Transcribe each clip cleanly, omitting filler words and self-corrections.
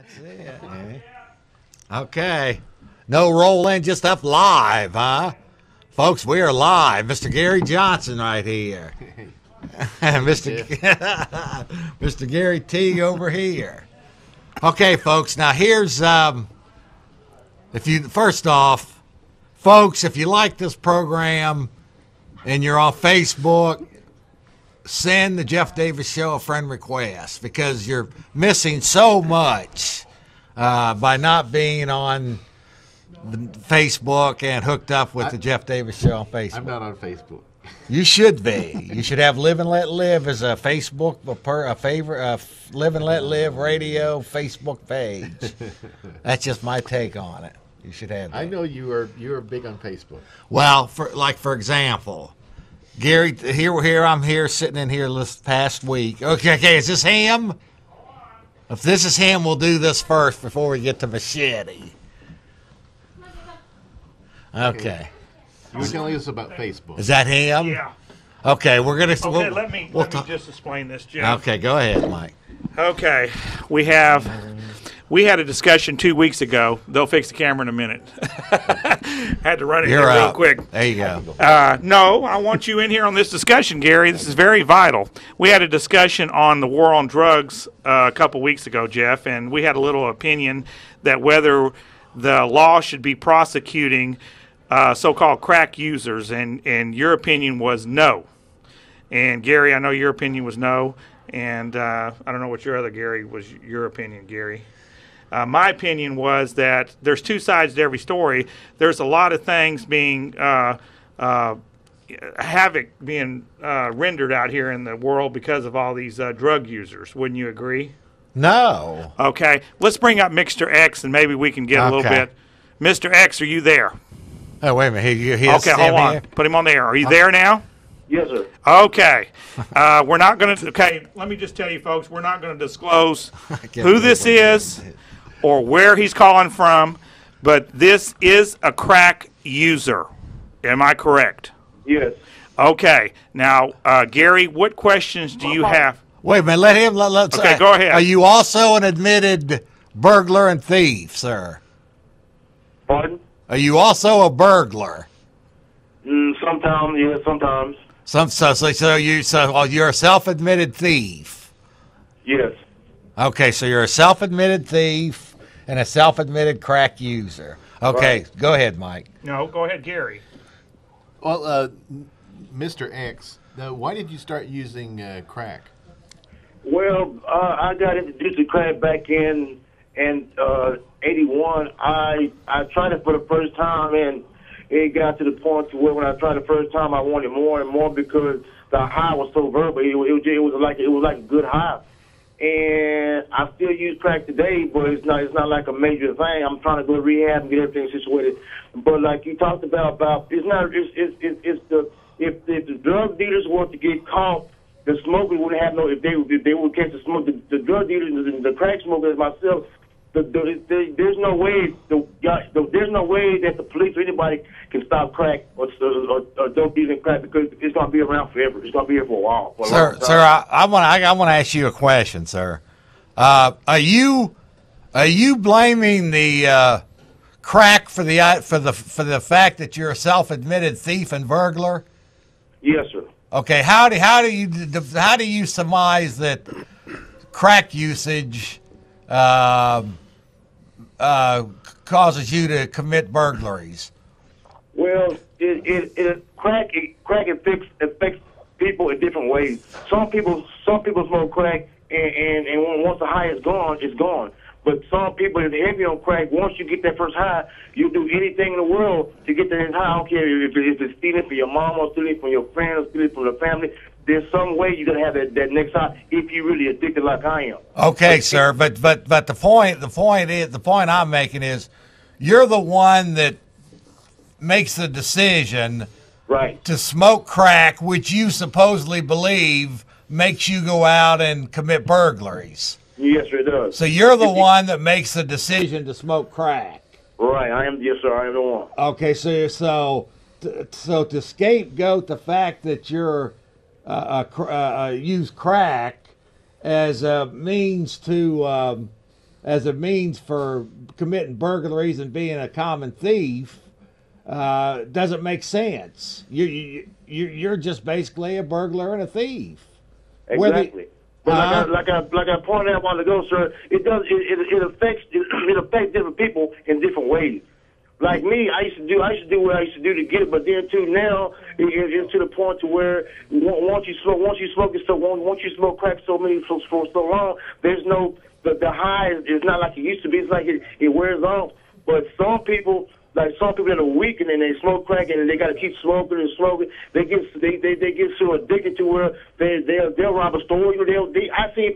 That's it. Okay. No rolling, just up live, huh? Folks, we are live. Mr. Gary Johnson right here. Mr. Gary Teague over here. Okay, folks, now here's, first off, folks, if you like this program and you're on Facebook, send the Jeff Davis Show a friend request because you're missing so much by not being on the Facebook and hooked up with the Jeff Davis Show on Facebook. I'm not on Facebook. You should be. You should have Live and Let Live as a Facebook, a favorite, Live and Let Live radio Facebook page. That's just my take on it. You should have that. I know you are big on Facebook. Well, for example, Gary, I'm here sitting in here this past week. Okay, is this him? If this is him, we'll do this first before we get to Machete. Okay. You were telling us about Facebook. Is that him? Yeah. Okay, we're gonna. Okay, let me just explain this, Jeff. Okay, go ahead, Mike. Okay, we had a discussion 2 weeks ago. They'll fix the camera in a minute. Had to run it here real quick. There you go. No, I want you in here on this discussion, Gary. This is very vital. We had a discussion on the war on drugs a couple weeks ago, Jeff, and we had a little opinion that whether the law should be prosecuting so-called crack users, and your opinion was no. And Gary, I know your opinion was no, and I don't know what your other Gary was. Your opinion, Gary. My opinion was that there's two sides to every story. There's a lot of things being havoc being rendered out here in the world because of all these drug users. Wouldn't you agree? No. Okay, let's bring up Mr. X and maybe we can get a little bit. Mr. X, are you there? Oh, wait a minute. Okay, hold on. Put him on the air. Are you there now? Yes, sir. Okay. We're not going to. Okay, let me just tell you, folks, we're not going to disclose who this is or where he's calling from, but this is a crack user. Am I correct? Yes. Okay. Now, Gary, what questions do you have? Wait a minute. Let him. Okay, go ahead. Are you also an admitted burglar and thief, sir? Pardon? Are you also a burglar? Sometimes, yeah, sometimes. So you're a self-admitted thief. Yes. Okay, so you're a self-admitted thief and a self-admitted crack user. Okay, Right. Go ahead, Mike. No, go ahead, Gary. Well, Mr. X, why did you start using crack? Well, I got introduced to crack back in 81. I tried it for the first time, and it got to the point to where when I tried the first time, I wanted more and more because the high was so verbal. It was like a good high. And I still use crack today, but it's not like a major thing. I'm trying to go to rehab and get everything situated. But like you talked about if the drug dealers were to get caught, the smokers wouldn't have no. If they would catch the smoke, the drug dealers, the crack smokers, myself. There's no way that the police or anybody can stop crack or dope using crack because it's going to be around forever. It's going to be here for a while. Sir, I want to ask you a question, sir. Are you blaming the crack for the fact that you're a self-admitted thief and burglar? Yes, sir. Okay, how do you surmise that crack usage causes you to commit burglaries? Well, crack affects people in different ways. Some people smoke crack and once the high is gone, it's gone. But some people is heavy on crack. Once you get that first high, you do anything in the world to get that high. I don't care if it's stealing from your mom or stealing from your friend or stealing from the family. There's some way you're gonna have that next high if you're really addicted like I am. Okay, sir, but the point I'm making is you're the one that makes the decision right to smoke crack, which you supposedly believe makes you go out and commit burglaries. Yes, sir, it does. So you're the one that makes the decision to smoke crack. Right, I am. Yes, sir, I am the one. Okay, so to scapegoat the fact that you're use crack as a means to as a means for committing burglaries and being a common thief doesn't make sense. You're just basically a burglar and a thief. Exactly. But like I pointed out a while ago, sir, it affects different people in different ways. Like me, I used to do what I used to do to get it, but then too now it's to the point to where once you smoke crack so long, there's no the high is not like it used to be. It's like it wears off. But some people that are weak and then they smoke crack and they got to keep smoking and smoking. They get so addicted to where they'll rob a store. I seen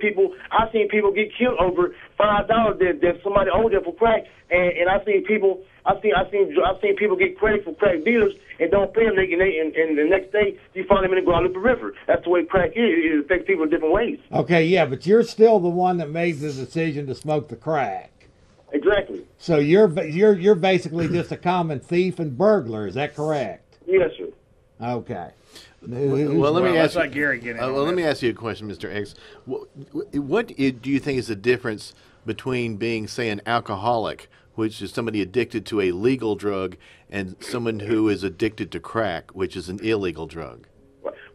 people get killed over $5 that somebody owed them for crack, and I seen people get credit for crack dealers and don't pay them. And the next day you find them in the Guadalupe River. That's the way crack is. It affects people in different ways. Okay, yeah, but you're still the one that made the decision to smoke the crack. Exactly. So you're basically just a common thief and burglar. Is that correct? Yes, sir. Okay. Well, let me ask you. Let Gary get in. Let me ask you a question, Mr. X. What do you think is the difference between being, say, an alcoholic, which is somebody addicted to a legal drug, and someone who is addicted to crack, which is an illegal drug?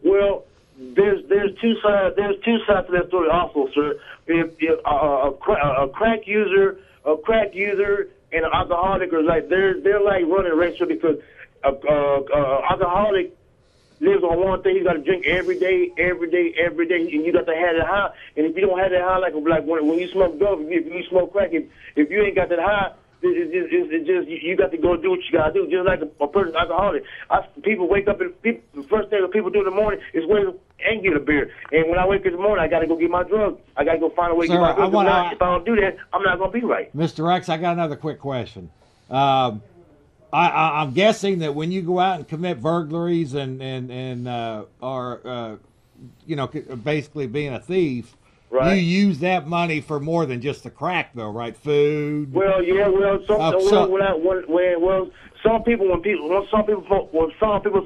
Well, there's two sides. There's two sides to that story, also, sir. If a crack user and an alcoholic are like they're like running a race, because alcoholic lives on one thing. You got to drink every day, and you got to have that high. And if you don't have that high, like when you smoke dope, if you smoke crack, if you ain't got that high, it's just you got to go do what you got to do. Just like a person alcoholic, people wake up and the first thing that people do in the morning is wake up and get a beer. And when I wake up in the morning, I got to go get my drug. I got to go find a way to get my drug. If I don't do that, I'm not going to be right. Mr. X, I got another quick question. I'm guessing that when you go out and commit burglaries and basically being a thief, right, you use that money for more than just the crack, though, right? Food. Well, yeah. Some people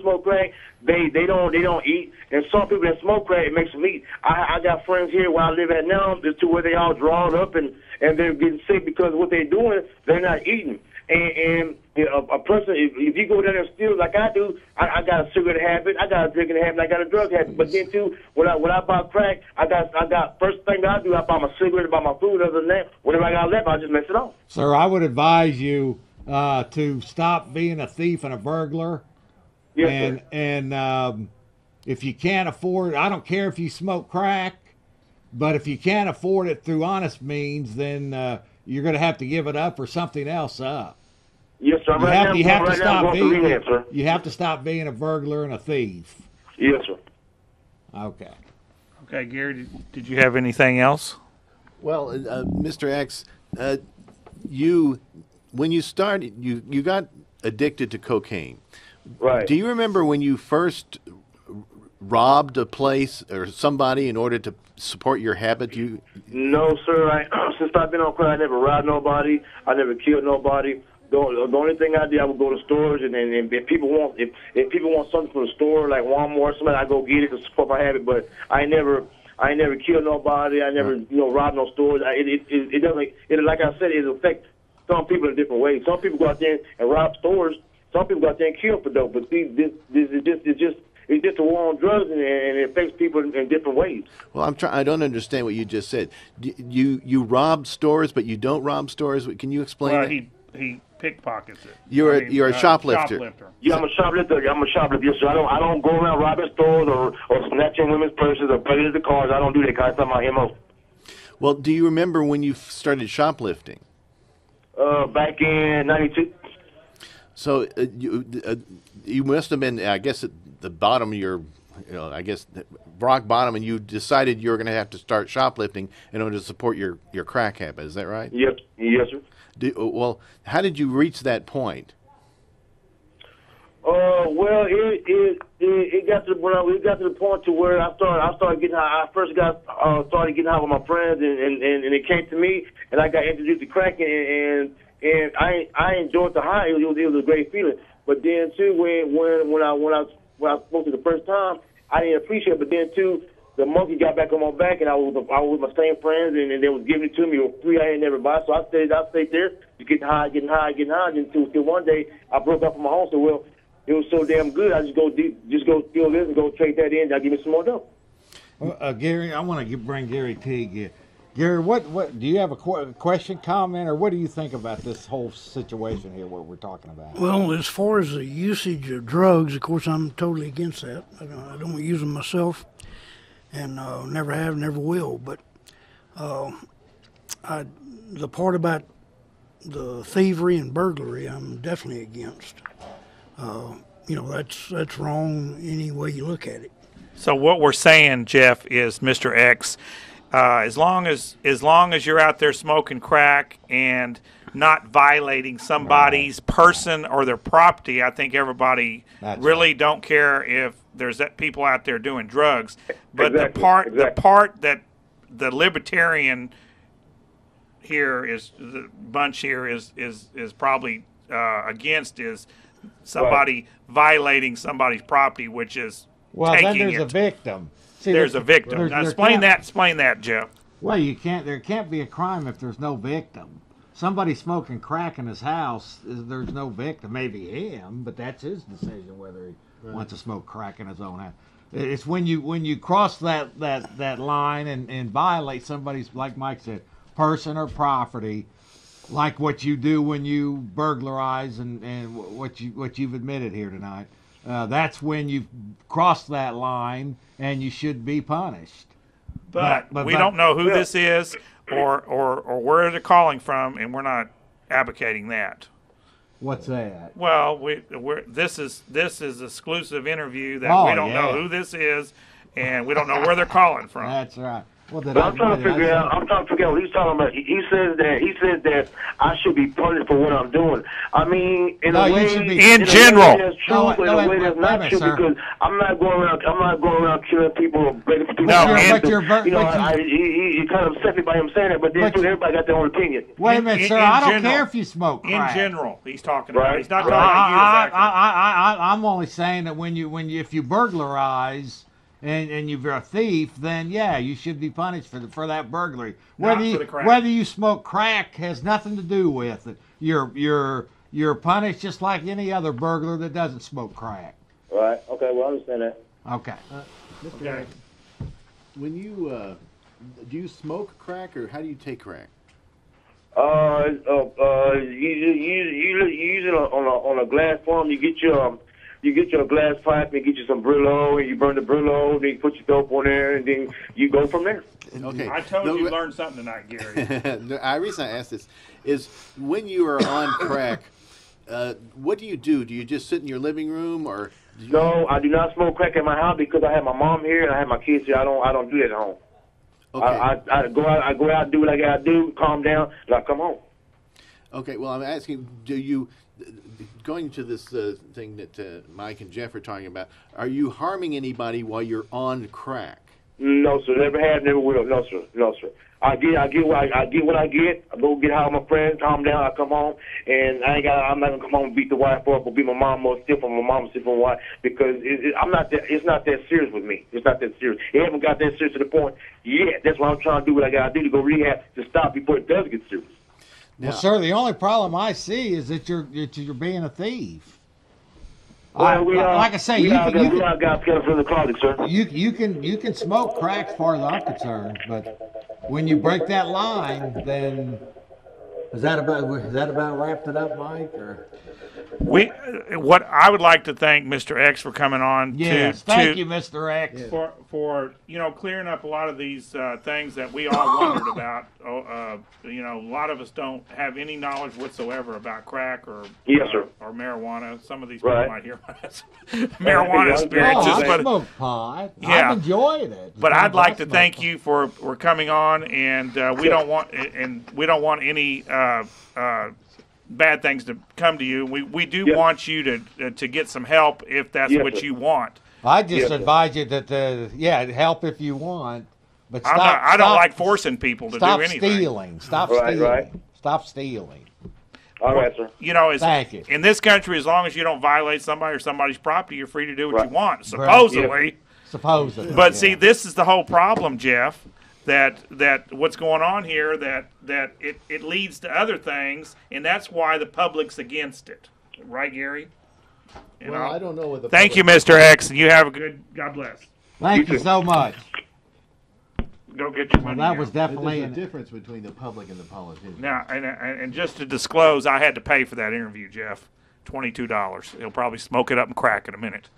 smoke crack, they don't eat, and some people that smoke crack, it makes them eat. I got friends here where I live at now, to where they all drawn up and they're getting sick because what they're doing, they're not eating. And a person, if you go down there and steal like I do, I got a cigarette habit, I got a drinking habit, I got a drug habit. But then too, when I buy crack, I got first thing that I do, I buy my cigarette, I buy my food. Other than that, whatever I got left, I just mess it off. Sir, I would advise you to stop being a thief and a burglar. Yes, and if you can't afford, I don't care if you smoke crack, but if you can't afford it through honest means, then you're going to have to give it up or something else up. Yes, sir. You have to stop being a burglar and a thief. Yes, sir. Okay. Okay, Gary, did you have anything else? Well, Mr. X, when you started, you got addicted to cocaine. Right. Do you remember when you first robbed a place or somebody in order to support your habit? No, sir. Since I've been on crack, I never robbed nobody. I never killed nobody. The only thing I did, I would go to stores, and if people want something from the store, like Walmart or something, I go get it to support my habit. But I ain't never killed nobody. I never robbed no stores. It doesn't. Like I said, it affects some people in different ways. Some people go out there and rob stores. Some people go out there and kill for dope. But it's just a war on drugs, and it affects people in different ways. Well, I don't understand what you just said. You rob stores, but you don't rob stores. Can you explain that? He pickpockets it. You're a shoplifter. Yeah, I'm a shoplifter. Yes, sir. I don't go around robbing stores or snatching women's purses or breaking into cars. I don't do that kind of stuff. My MO. Well, do you remember when you started shoplifting? Back in '92. So you must have been, I guess, at the bottom of your, rock bottom, and you decided you were going to have to start shoplifting in order to support your crack habit. Is that right? Yes, sir. Well, how did you reach that point? Well, it got to the point to where I started getting high. I first started getting high with my friends, and it came to me, and I got introduced to crack, and I enjoyed the high. It was a great feeling. But then too, when I smoked it the first time, I didn't appreciate it. But then too, the monkey got back on my back, and I was with my same friends, and they was giving it to me for free. I ain't never buy, so I stayed there, just getting high, until one day I broke up from my home. So well, it was so damn good. I just go steal this and go trade that in. Y'all give me some more dough. Gary, I want to bring Gary Teague here. Gary, what do you have a question, comment, or what do you think about this whole situation here, what we're talking about? Well, as far as the usage of drugs, of course, I'm totally against that. I don't use them myself, and never have, never will. But the part about the thievery and burglary, I'm definitely against. That's wrong any way you look at it. So what we're saying, Jeff, is Mr. X, as long as you're out there smoking crack and not violating somebody's person or their property, I think everybody really don't care if there's people out there doing drugs. But the part that the libertarian here is the bunch here is probably against is somebody violating somebody's property, which is then there's a victim. See, there's a victim. Now explain that, Jeff. Well, there can't be a crime if there's no victim. Somebody smoking crack in his house, there's no victim. Maybe him, but that's his decision whether he wants to smoke crack in his own house. It's when you cross that line and violate somebody's, like Mike said, person or property, like what you do when you burglarize and what you've admitted here tonight. That's when you've crossed that line, and you should be punished. But we don't know who this is or where they're calling from, and we're not advocating that. What's that? Well, this is exclusive interview that we don't know who this is, and we don't know where they're calling from. That's right. Well, but I'm trying to figure out what he's talking about. He says that I should be punished for what I'm doing. I mean, in a way general. That's true, but in a way that's not true, because I'm not going around killing people or breaking people. He kind of upset me by him saying that, but then everybody got their own opinion. Wait a minute, sir. I don't care if you smoke crack. In general, he's talking about. He's not talking about you exactly. I'm only saying that if you burglarize and you're a thief, then you should be punished for that burglary. Whether you smoke crack has nothing to do with it. You're punished just like any other burglar that doesn't smoke crack. Right. Okay. Well, I understand that. Okay. Mr. When you do you smoke crack, or how do you take crack? You use it on a glass form. You get your glass pipe and get you some Brillo, and you burn the Brillo, then you put your dope on there, and then you go from there. Okay. I told you learned something tonight, Gary. The reason I asked this is when you are on crack, what do? Do you just sit in your living room, or? No, I do not smoke crack at my house because I have my mom here and I have my kids here. I don't do that at home. Okay. I go out, do what I gotta do, calm down, and I come home. Okay. Well, I'm asking, do you? Going to this thing that Mike and Jeff are talking about, are you harming anybody while you're on crack? No, sir. Never have, never will. No, sir. No, sir. I get what I get. I go get high with my friends, calm down. I come home, and I'm not gonna come home and beat the wife up or beat my mom or steal from my mom, steal from my wife, because it's not that serious with me. It's not that serious. It haven't got that serious to the point yet. That's why I'm trying to do what I gotta do to go rehab to stop before it does get serious. Well, sir, the only problem I see is that you're being a thief. Well, like I say, we all got from the closet, sir. You can smoke crack, as far as I'm concerned, but when you break that line, then is that about wrapped it up, Mike? Or what I would like to thank Mr. X for coming on. Yes, thank you, Mr. X, for clearing up a lot of these things that we all wondered about. A lot of us don't have any knowledge whatsoever about crack or or marijuana. Some of these people might hear about us. Marijuana experiences, I smoke pot. I've enjoyed it. But I'd like to thank you for coming on, and we don't want any bad things to come to you. We do want you to get some help if that's what you want. I just advise you that help if you want, but I don't like forcing people to do anything. Stop stealing. Stop stealing. All right, sir. Thank you. In this country, as long as you don't violate somebody or somebody's property, you're free to do what you want. Supposedly. Supposedly. But see, this is the whole problem, Jeff. That what's going on here, that it leads to other things, and that's why the public's against it. Right, Gary? And Well, I don't know what the thank you, public- Mr. X. You have a good. God bless. Thank you so much. Go get your Well, money. that now. was definitely There's a difference between the public and the politicians. Now, and just to disclose, I had to pay for that interview, Jeff. $22. He'll probably smoke it up and crack in a minute.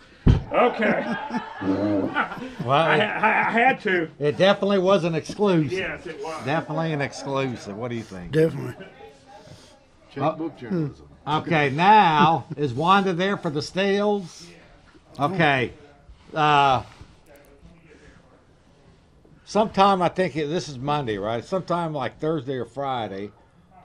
Okay. Well, I had to. it definitely was an exclusive. Yes, it was. Definitely an exclusive. What do you think? Definitely. Checkbook journalism. Okay, now is Wanda there for the stills? Okay. Sometime I think this is Monday, right? Sometime like Thursday or Friday.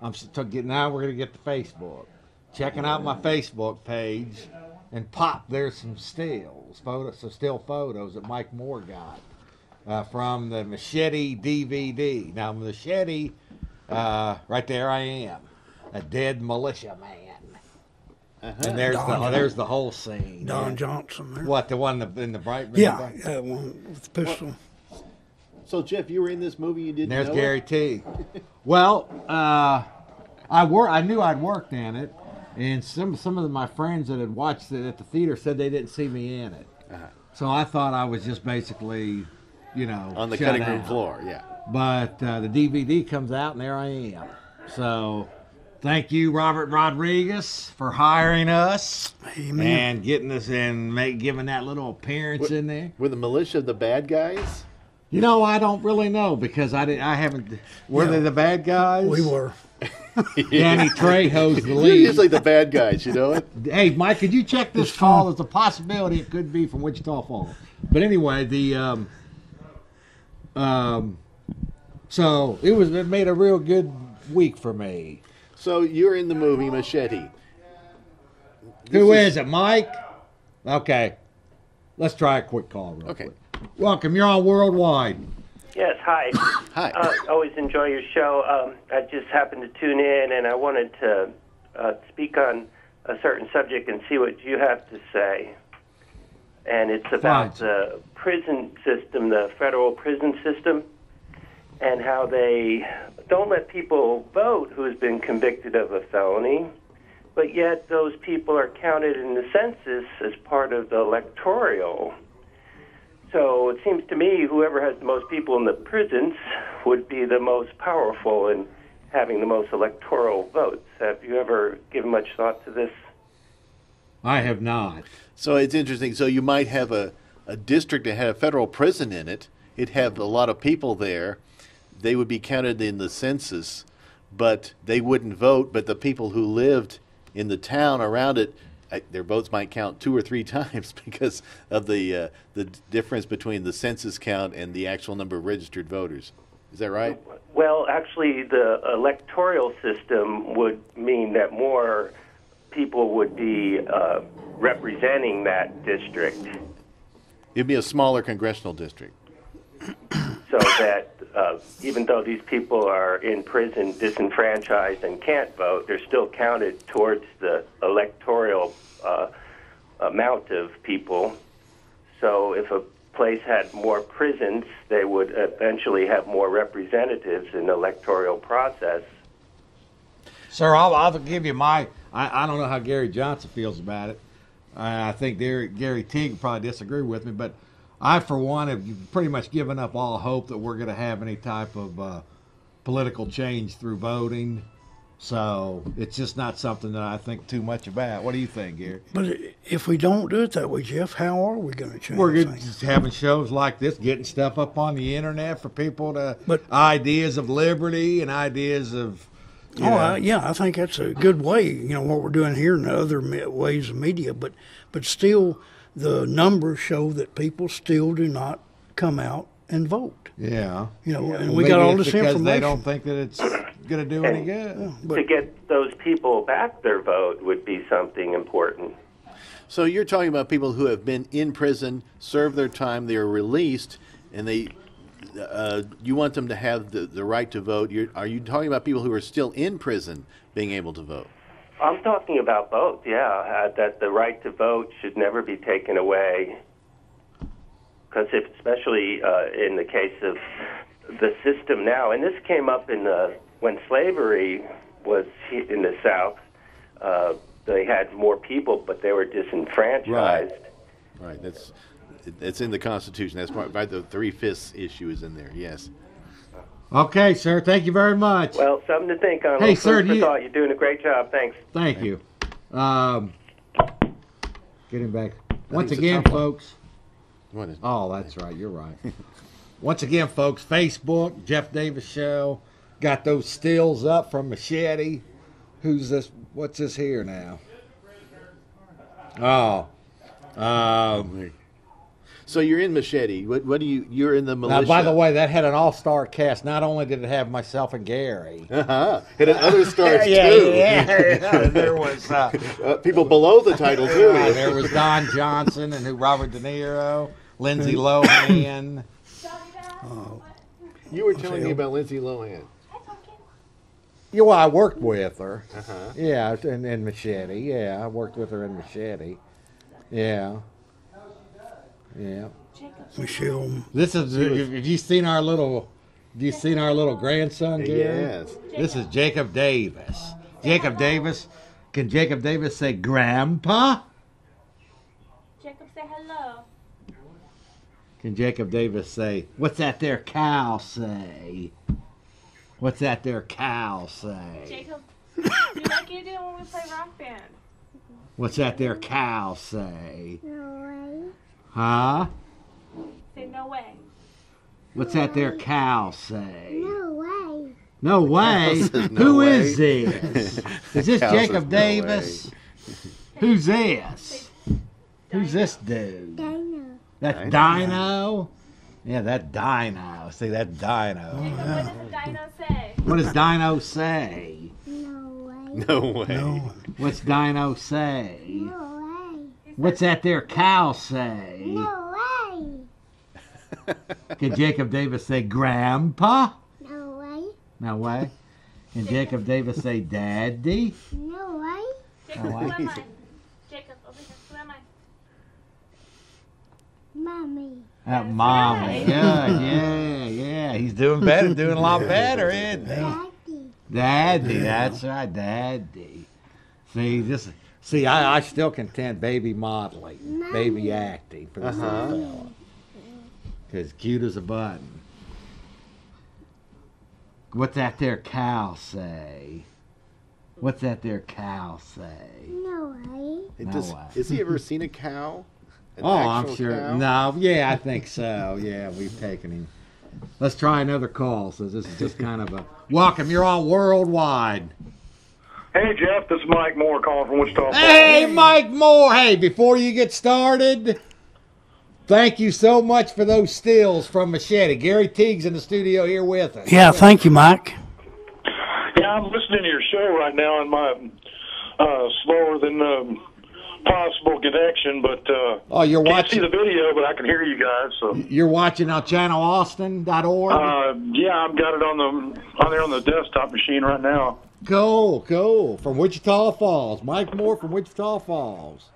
Now we're gonna get to Facebook, checking out my Facebook page, and pop there's some still photos that Mike Moore got from the Machete DVD. Now Machete, right there I am, a dead militia man. And there's the whole scene. Don Johnson there. What, the one in the bright? Yeah, one with the pistol. So, Jeff, you were in this movie. You didn't And there's know Gary it? Teague. Well, I knew I'd worked in it, and some of my friends that had watched it at the theater said they didn't see me in it. So I thought I was just basically, On the shut cutting room out. floor, yeah. But the DVD comes out, and there I am. So thank you, Robert Rodriguez, for hiring us Amen. and getting us in, giving that little appearance in there. Were the militia the bad guys? I don't really know because I haven't. Were they the bad guys? We were. Danny Trejo's the They're lead. usually the bad guys, you know it? Hey, Mike, could you check this call? There's a possibility it could be from Wichita Falls. But anyway, so it made a real good week for me. So you're in the movie Machete. Who is it, Mike? Okay, let's try a quick call real Okay. quick. Welcome, you're on Worldwide. Yes, hi. Hi. Always enjoy your show. I just happened to tune in, and I wanted to speak on a certain subject and see what you have to say. And it's about Fine. the prison system, the federal prison system, and how they don't let people vote who's been convicted of a felony, but yet those people are counted in the census as part of the electoral. So it seems to me whoever has the most people in the prisons would be the most powerful in having the most electoral votes. Have you ever given much thought to this? I have not. So it's interesting. So you might have a district that had a federal prison in it. It'd have a lot of people there. They would be counted in the census, but they wouldn't vote. But the people who lived in the town around it, their votes might count 2 or 3 times because of the difference between the census count and the actual number of registered voters. Is that right? Well, actually, the electoral system would mean that more people would be representing that district, It'd be a smaller congressional district. so that even though these people are in prison, disenfranchised, and can't vote, they're still counted towards the electoral amount of people. So if a place had more prisons, they would eventually have more representatives in the electoral process. Sir, I'll give you my. I don't know how Gary Johnson feels about it. I think Gary Teague would probably disagree with me, but I, for one, have pretty much given up all hope that we're going to have any type of political change through voting. So it's just not something that I think too much about. What do you think, Gary? But if we don't do it that way, Jeff, how are we going to change We're things? just having shows like this, getting stuff up on the internet for people to But- ideas of liberty and ideas of. you know. I think that's a good way, what we're doing here and other ways of media, but still the numbers show that people still do not come out and vote. Yeah. And we got all this because information. they don't think that it's going to do any good. To get those people back their vote would be something important. So you're talking about people who have been in prison, served their time, they are released, and you want them to have the right to vote. Are you talking about people who are still in prison being able to vote? I'm talking about both, that the right to vote should never be taken away. because especially in the case of the system now, and this came up in when slavery was in the South, they had more people, but they were disenfranchised. Right. That's in the Constitution. That's part. Right. The 3/5 issue is in there. Yes. Okay, sir. Thank you very much. Well, something to think on. Hey, sir, thought. You're doing a great job. Thanks. Thank you. Get him back. Once it's a again, tough one. folks. Oh, that's right. You're right. Once again, folks, Facebook, Jeff Davis Show. Got those stills up from Machete. Who's this? What's this here now? So you're in Machete. What do you? You're in the militia. Now, by the way, that had an all-star cast. Not only did it have myself and Gary. It had other stars too. Yeah. There was people below the title too. There was Don Johnson and Robert De Niro, Lindsay Lohan. You were telling me about Lindsay Lohan. Yeah, well, I worked with her. Yeah, in Machete. Yeah, I worked with her in Machete. Yeah. Michelle. This is. Have you seen our little? Have you seen our little grandson, Gary? Yes. This is Jacob Davis. Jacob Davis. Can Jacob Davis say Grandpa? Jacob, say hello. Can Jacob Davis say, what's that there cow say? What's that there cow say? Jacob, do like you do when we play Rock Band. What's that there cow say? No way. Huh? Say no way. What's that there cow say? No way. No way? Who is this? Is this Cow Jacob says no Davis? Who's this? Who's this dude? Dino. That's Dino? Yeah, that Dino. See, that Dino. Jacob, what does the dino say? What does Dino say? No way. No way. No. What's Dino say? No way. What's that there cow say? No way. Can Jacob Davis say Grandpa? No way. No way. Can Jacob Davis say Daddy? No way. Jacob, who am I? Jacob, over here, who am I? Mommy. Mommy. right. Good. Yeah. He's doing better, doing a lot better, isn't he? Daddy. Daddy, that's right, Daddy. See, I still contend baby modeling, baby acting for this little fella. Because cute as a button. What's that there cow say? What's that there cow say? No way. No way. Has he ever seen a cow? An I'm actual sure. cow? No, yeah, I think so. Yeah, we've taken him. Let's try another call. So this is just kind of a welcome. You're on worldwide. Hey, Jeff, this is Mike Moore calling from Wichita Falls. Hey, Mike Moore. Hey, before you get started, thank you so much for those stills from Machete. Gary Teague's in the studio here with us. Yeah, thank you, Mike. Yeah, I'm listening to your show right now on my slower than possible connection, but you're can't see watching. the video, but I can hear you guys. So You're watching on channelaustin.org. yeah, I've got it on there on the desktop machine right now. Cool. From Wichita Falls. Mike Moore from Wichita Falls.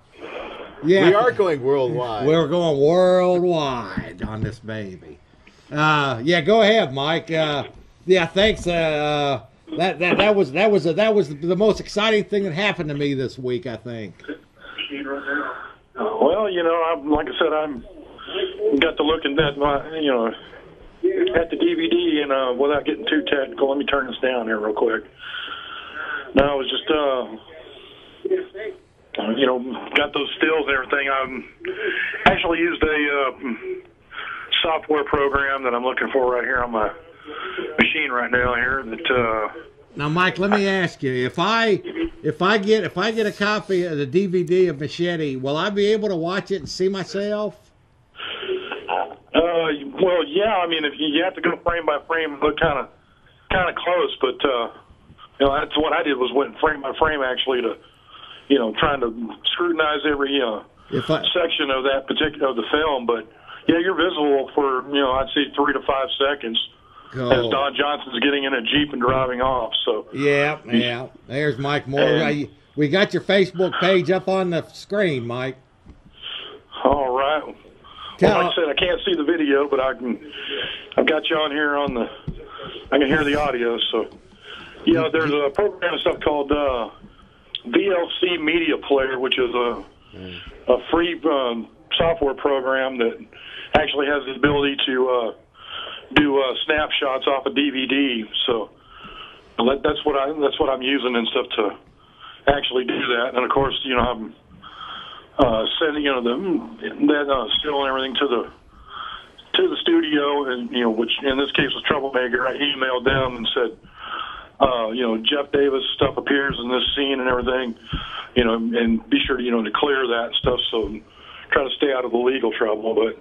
Yeah, We are going worldwide. We're going worldwide on this baby. Yeah, go ahead, Mike. Yeah, thanks. That was the most exciting thing that happened to me this week, I think. Well, like I said, I'm got to look at that, at the DVD, and without getting too technical, let me turn this down here real quick. No, I was just, got those stills and everything. I actually used a software program that I'm looking for right here on my machine right now here. Now, Mike, let me ask you: if I get a copy of the DVD of Machete, will I be able to watch it and see myself? Well, yeah. I mean, if you have to go frame by frame and look kind of close, but that's what I did was went frame by frame actually to, trying to scrutinize every section of that particular of the film. But yeah, you're visible for I'd say 3 to 5 seconds. Cool. As Don Johnson's getting in a Jeep and driving off. So yeah. There's Mike Moore. We got your Facebook page up on the screen, Mike. All right. Well, like I said, I can't see the video, but I've got you on here I can hear the audio. So, yeah, there's a program and stuff called VLC Media Player, which is a free software program that actually has the ability to do snapshots off a DVD. So that's what I'm using and stuff to actually do that. And of course, I'm sending that still and everything to the studio, and which in this case was Troublemaker. I emailed them and said, Jeff Davis stuff appears in this scene and everything, and be sure to clear that and stuff. So try to stay out of the legal trouble. But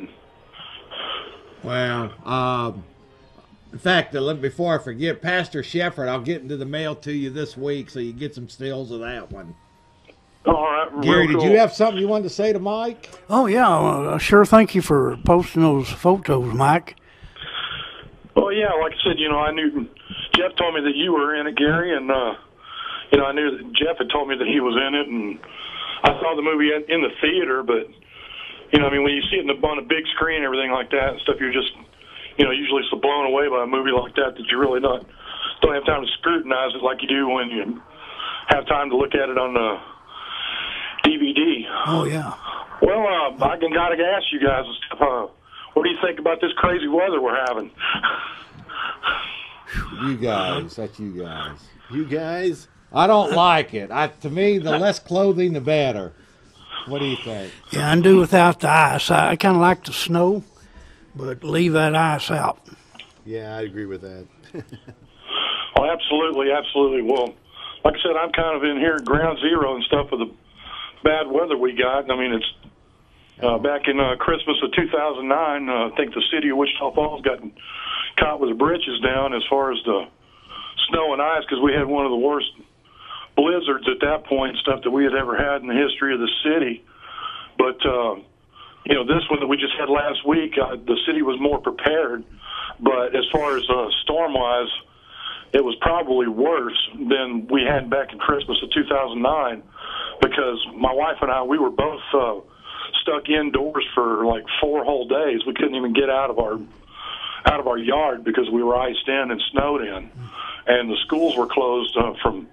in fact, before I forget, Pastor Shefford, I'll get into the mail to you this week so you get some stills of that one. All right, Gary, cool. Did you have something you wanted to say to Mike? Oh, yeah. Sure. Thank you for posting those photos, Mike. Well, yeah, like I said, I knew Jeff told me that you were in it, Gary, and I knew that Jeff had told me that he was in it, and I saw the movie in the theater. But when you see it on a big screen and everything like that and stuff, you're just usually so blown away by a movie like that you really don't have time to scrutinize it like you do when you have time to look at it on the DVD. Oh, yeah. Well, I gotta ask you guys, what do you think about this crazy weather we're having? You guys, that's you guys. You guys? I don't like it. To me, the less clothing, the better. What do you think? Yeah, I do without the ice. I kind of like the snow, but leave that ice out. Yeah, I agree with that. Oh, absolutely, absolutely. Well, like I said, I'm kind of in here at ground zero and stuff with the bad weather we got. I mean, it's back in Christmas of 2009, I think the city of Wichita Falls got caught with the britches down as far as the snow and ice, because we had one of the worst blizzards at that point and stuff that we had ever had in the history of the city. But, this one that we just had last week, the city was more prepared. But as far as storm-wise, it was probably worse than we had back in Christmas of 2009, because my wife and I, we were both stuck indoors for like 4 whole days. We couldn't even get out of our yard because we were iced in and snowed in, and the schools were closed from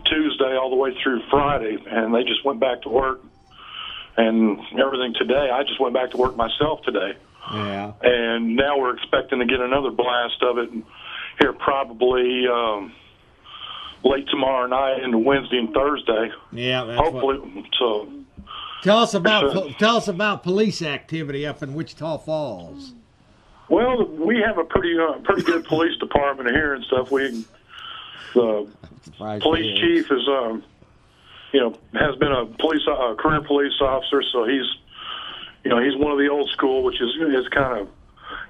Tuesday all the way through Friday, and they just went back to work and everything today. I just went back to work myself today. Yeah. And now we're expecting to get another blast of it here probably late tomorrow night into Wednesday and Thursday. Yeah, that's hopefully. So tell us about police activity up in Wichita Falls. Well, we have a pretty good police department here and stuff. The police chief is has been a career police officer, so he's one of the old school, which is kind of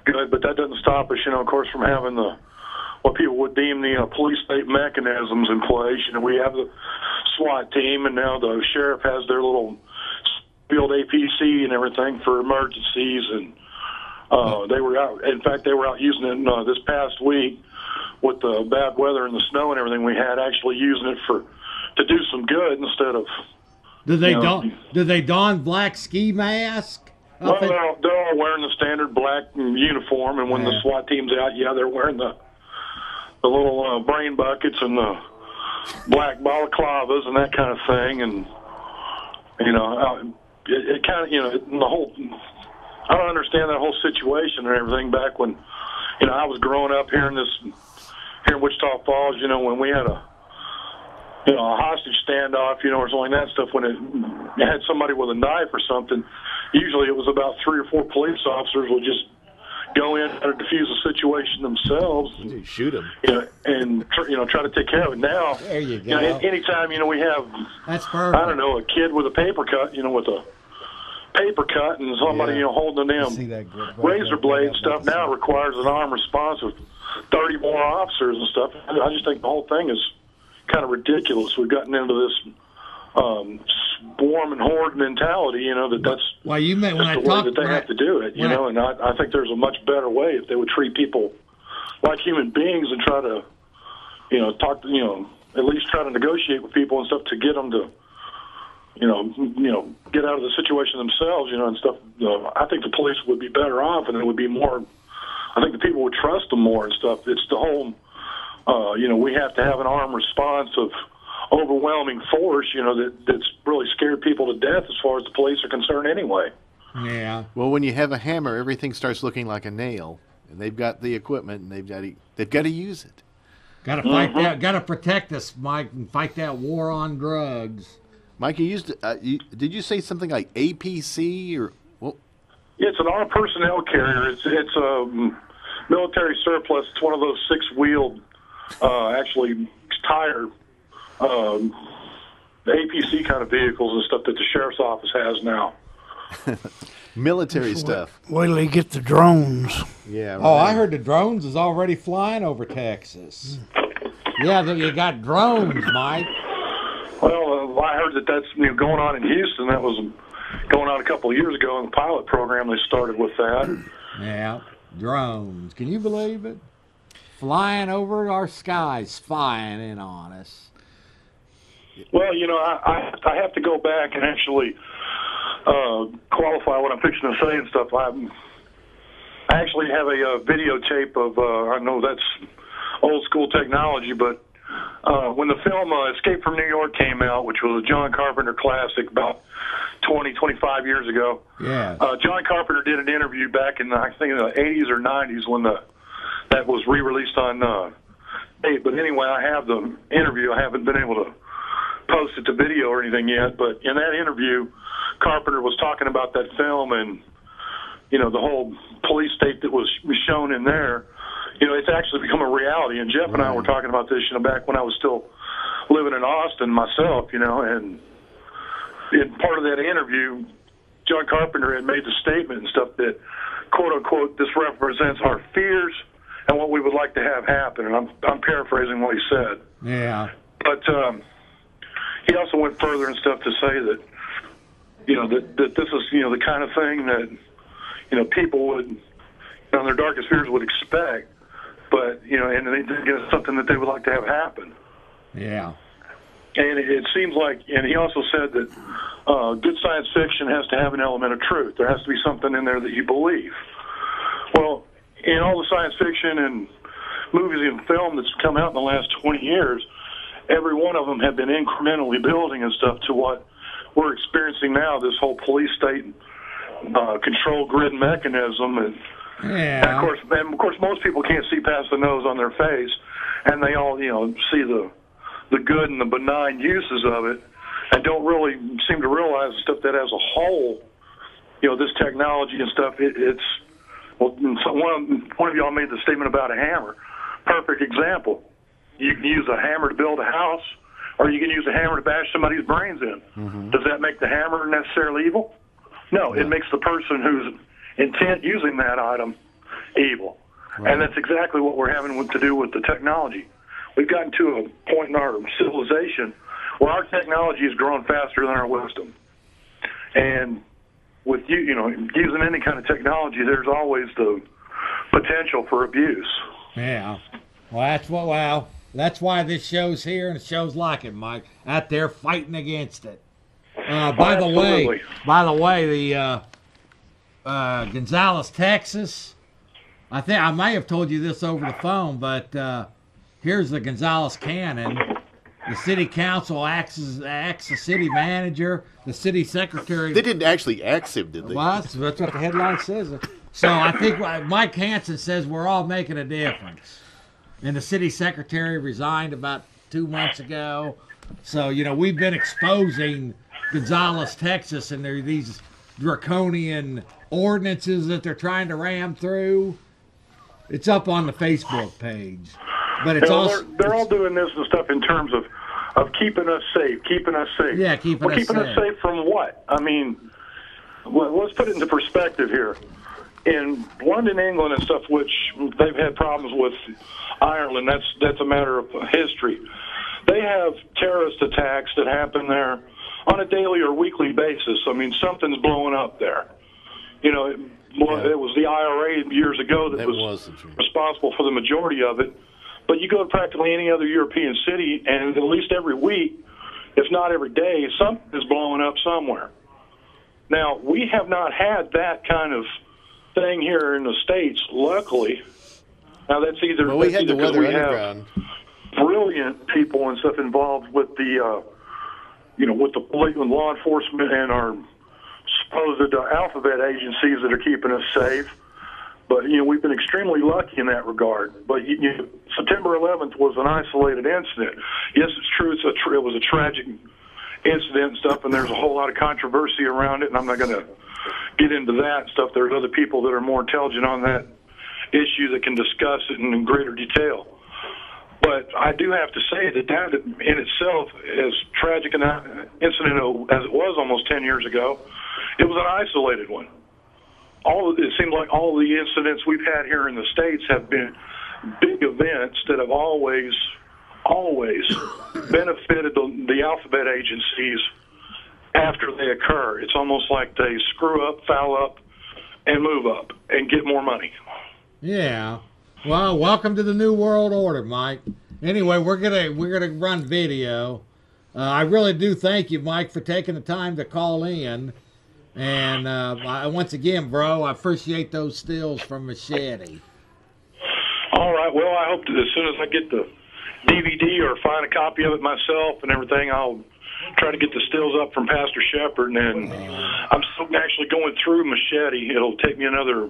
good. But that doesn't stop us, of course, from having what people would deem the police state mechanisms in place. We have the SWAT team, and now the sheriff has their little field APC and everything for emergencies. And they were out. In fact, they were out using it this past week with the bad weather and the snow and everything we had. Actually using it to do some good instead of. Do they don black ski mask? Well, they're all wearing the standard black uniform, and when the SWAT team's out, they're wearing the little brain buckets and the black balaclavas and that kind of thing. And it kind of the whole. I don't understand that whole situation and everything back when I was growing up here in Wichita Falls. When we had a hostage standoff, or something like that stuff, when it had somebody with a knife or something, usually it was about 3 or 4 police officers would just go in and defuse the situation themselves. And shoot them. And try to take care of it. Now, there you go. Anytime, we have, that's perfect. I don't know, a kid with a paper cut, with a paper cut and somebody, holding a damn razor blade and stuff, now requires an armed response of 30 more officers and stuff. I just think the whole thing is kind of ridiculous. We've gotten into this swarm and horde mentality, that's well, you meant when the I way talk that they have to do it, and I think there's a much better way if they would treat people like human beings and try to, talk to, at least try to negotiate with people and stuff to get them to, get out of the situation themselves, and stuff. I think the police would be better off, and it would be more. I think the people would trust them more and stuff. It's the whole, we have to have an armed response of overwhelming force, that's really scared people to death as far as the police are concerned anyway. Yeah. Well, when you have a hammer, everything starts looking like a nail, and they've got the equipment, and they've got to use it. Got to fight that. Got to protect us, Mike, and fight that war on drugs. Mike, you used. Did you say something like APC or? Well, Yeah, it's an armed personnel carrier. It's a military surplus. It's one of those six-wheeled, actually tire APC kind of vehicles and stuff that the sheriff's office has now. military stuff. Wait till they get the drones. Yeah. Oh, I heard the drones is already flying over Texas. Yeah, you got drones, Mike. Well, I heard that's going on in Houston. That was going on a couple of years ago in the pilot program. They started with that. Yeah, drones. Can you believe it? Flying over our skies, spying in on us. Well, I have to go back and actually qualify what I'm fixing to say and stuff. I actually have a videotape of, I know that's old school technology, but when the film Escape from New York came out, which was a John Carpenter classic about 25 years ago, Yeah. John Carpenter did an interview back in, I think, in the 80s or 90s when that was re-released on tape. But anyway, I have the interview. I haven't been able to post it to video or anything yet, but in that interview, Carpenter was talking about that film and, the whole police state that was shown in there. It's actually become a reality. And Jeff and I were talking about this, back when I was still living in Austin myself, and in part of that interview, John Carpenter had made the statement and stuff that, quote unquote, this represents our fears and what we would like to have happen. And I'm paraphrasing what he said. Yeah. But he also went further and stuff to say that, that this is, the kind of thing that, people would, their darkest fears would expect. But, and it's something that they would like to have happen. Yeah. And it seems like, and he also said that good science fiction has to have an element of truth. There has to be something in there that you believe. Well, in all the science fiction and movies and film that's come out in the last 20 years, every one of them have been incrementally building and stuff to what we're experiencing now, this whole police state control grid mechanism. And, Yeah. and of course, most people can't see past the nose on their face, and they all, see the good and the benign uses of it, and don't really seem to realize the stuff that as a whole, this technology and stuff, it's, well, one of y'all made the statement about a hammer. Perfect example. You can use a hammer to build a house, or you can use a hammer to bash somebody's brains in. Mm-hmm. Does that make the hammer necessarily evil? No, it makes the person who's intent using that item evil. Right. And that's exactly what we're having to do with the technology. We've gotten to a point in our civilization where our technology is growing faster than our wisdom. And with using any kind of technology, there's always the potential for abuse. Yeah. Well, that's why this show's here and shows like it, Mike, out there fighting against it. By the way, the Gonzales, Texas. I think I may have told you this over the phone, but here's the Gonzales canon. The city council acts the city manager, the city secretary. They didn't actually axe him, did they? Well, that's what the headline says. So I think Mike Hanson says we're all making a difference. And the city secretary resigned about 2 months ago. So, we've been exposing Gonzales, Texas, and there are these draconian ordinances that they're trying to ram through. It's up on the Facebook page. But it's also they're all doing this and stuff in terms of keeping us safe. Yeah, keeping us safe from what? I mean, let's put it into perspective here. In London, England, and stuff, which they've had problems with Ireland, that's a matter of history. They have terrorist attacks that happen there on a daily or weekly basis. I mean, something's blowing up there. It was the IRA years ago that was responsible for the majority of it. But you go to practically any other European city, and at least every week, if not every day, something is blowing up somewhere. Now, we have not had that kind of thing here in the States, luckily. Now, that's either, Well, we had the because Weather we Underground. have brilliant people and stuff involved with the, with the police and law enforcement and our supposed alphabet agencies that are keeping us safe. But, we've been extremely lucky in that regard. But September 11th was an isolated incident. Yes, it's true. It was a tragic incident and stuff, and there's a whole lot of controversy around it, and I'm not going to get into that stuff. There's other people that are more intelligent on that issue that can discuss it in greater detail. But I do have to say that in itself, as tragic an incident as it was almost 10 years ago, it was an isolated one. It seems like all the incidents we've had here in the States have been big events that have always benefited the alphabet agencies after they occur. It's almost like they screw up, foul up, and move up and get more money. Yeah. Well, welcome to the New World Order, Mike. Anyway, we're gonna run video. I really do thank you, Mike, for taking the time to call in. And once again, bro, I appreciate those stills from Machete. All right. Well, I hope that as soon as I get the DVD or find a copy of it myself and everything, I'll try to get the stills up from Pastor Shepard. And I'm still actually going through Machete. It'll take me another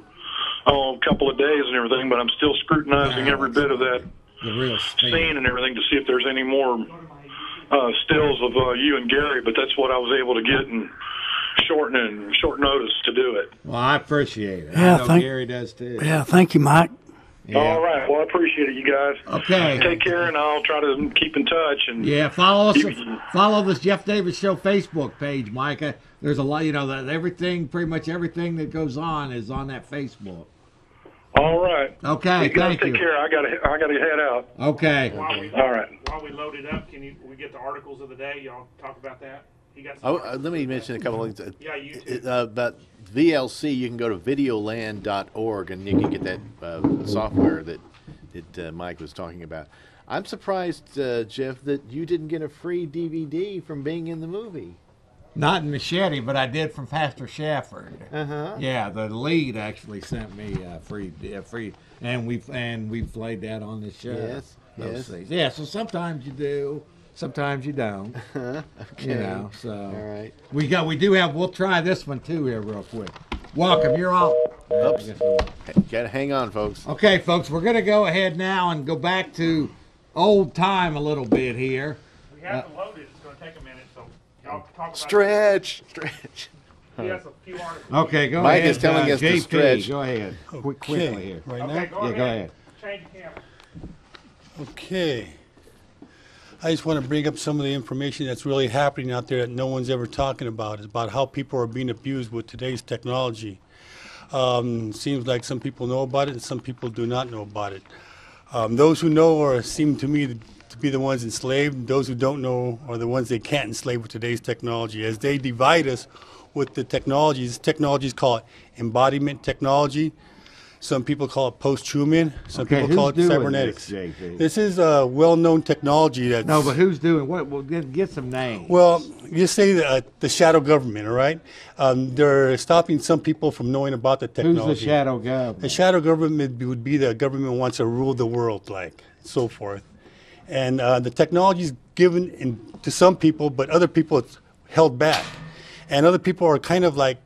couple of days and everything, but I'm still scrutinizing every bit of that scene and everything to see if there's any more stills of you and Gary. But that's what I was able to get in short notice to do it. Well, I appreciate it. Yeah, I know Gary does too. Yeah, thank you, Mike. Yeah. All right. Well, I appreciate it, you guys. Okay. Take care, and I'll try to keep in touch. And yeah, follow this Jeff Davis Show Facebook page, Micah. There's a lot, that everything, pretty much everything that goes on is on that Facebook. All right. Okay. You guys Thank you. take care. I gotta head out. Okay. All right. While we load it up, we get the articles of the day? Y'all talk about that? Let me mention a couple of things. Yeah, YouTube. About VLC, you can go to videoland.org and you can get that software that Mike was talking about. I'm surprised, Jeff, that you didn't get a free DVD from being in the movie. Not in Machete, but I did from Pastor Shepard. Uh-huh. Yeah, the lead actually sent me free, and we've played that on this show. Yes. Those things. Yeah. So sometimes you do, sometimes you don't. Okay. So all right. We'll try this one too here real quick. Welcome, you're on. Oops. Gotta hang on, folks. Okay, folks, we're gonna go ahead now and go back to old time a little bit here. We have to load it. It's going to take a minute, so y'all talk about Stretch. He has a few articles. Okay, go Mike ahead. is telling us to JP, stretch. Go ahead. Quickly here. Right Okay, now? go ahead. Go ahead. Change the camera. Okay. I just want to bring up some of the information that's really happening out there that no one's ever talking about. It's about how people are being abused with today's technology. Seems like some people know about it and some people do not know about it. Those who know seem to me to be the ones enslaved. Those who don't know are the ones they can't enslave with today's technology. As they divide us with the technologies call it embodiment technology. Some people call it post-human. Some people call it cybernetics. This is a well-known technology that's... No, but who's doing what? Well, get some names. Well, you say the shadow government, all right? They're stopping some people from knowing about the technology. Who's the shadow government? The shadow government would be the government wants to rule the world, so forth. And the technology is given to some people, but other people it's held back. And other people are kind of like,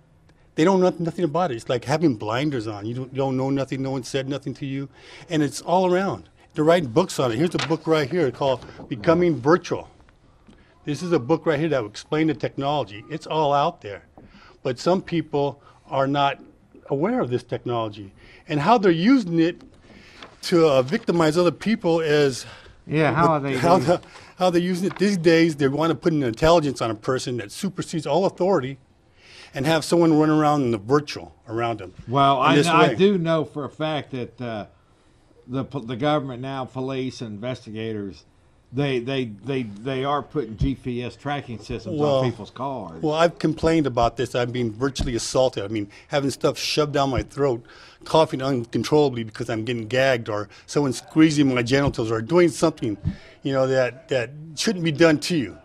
they don't know nothing about it. It's like having blinders on. You don't know nothing. No one said nothing to you. And it's all around. They're writing books on it. Here's a book right here called Becoming Virtual. This is a book right here that will explain the technology. It's all out there. But some people are not aware of this technology. And how they're using it to victimize other people is... Yeah, how are they how they're using it these days. They want to put an intelligence on a person that supersedes all authority and have someone run around in the virtual around them. Well, I do know for a fact that the government now, police and investigators, they are putting GPS tracking systems on people's cars. Well, I've complained about this. I'm being virtually assaulted. I mean, having stuff shoved down my throat, coughing uncontrollably because I'm getting gagged, or someone squeezing my genitals, or doing something, that shouldn't be done to you.